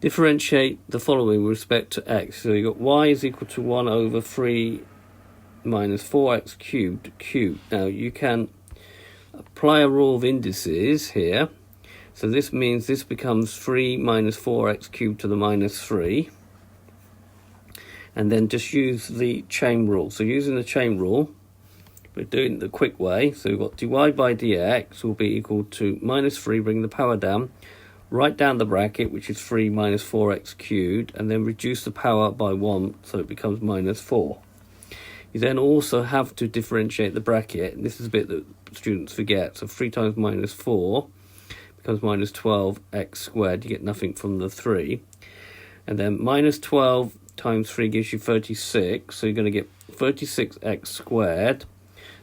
differentiate the following with respect to x. So you've got y is equal to 1 over 3 minus 4x cubed. Now you can apply a rule of indices here. So this means this becomes 3 minus 4x cubed to the minus 3. And then just use the chain rule. So using the chain rule, we're doing it the quick way. So we've got dy by dx will be equal to minus 3, bring the power down, write down the bracket, which is 3 minus 4x cubed, and then reduce the power by 1, so it becomes minus 4. You then also have to differentiate the bracket, and this is a bit that students forget. So 3 times minus 4 becomes minus 12x squared. You get nothing from the 3. And then minus 12 times 3 gives you 36. So you're going to get 36x squared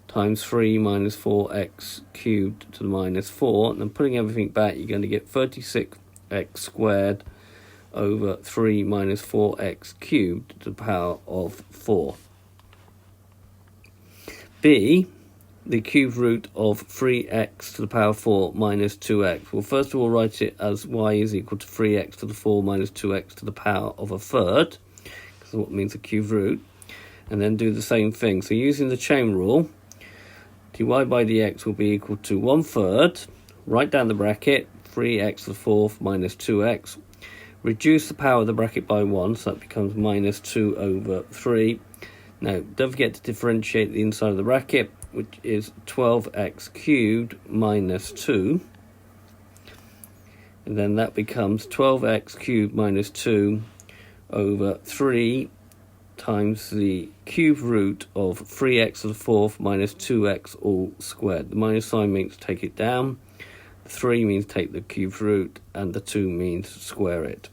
times 3 minus 4x cubed to the minus 4. And then putting everything back, you're going to get 36x squared over 3 minus 4x cubed to the power of 4. B, the cube root of 3x to the power 4 minus 2x. Well, first of all, write it as y is equal to 3x to the 4 minus 2x to the power of a third, because what means a cube root. And then do the same thing. So using the chain rule, dy by dx will be equal to 1/3. Write down the bracket, 3x to the 4th minus 2x. Reduce the power of the bracket by 1, so that becomes minus 2 over 3. Now, don't forget to differentiate the inside of the bracket, which is 12x cubed minus 2. And then that becomes 12x cubed minus 2 over 3 times the cube root of 3x to the 4th minus 2x all squared. The minus sign means take it down, the 3 means take the cube root, and the 2 means square it.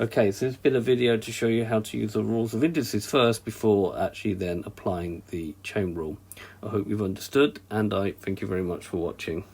Okay, so it's been a video to show you how to use the rules of indices first before actually then applying the chain rule. I hope you've understood, and I thank you very much for watching.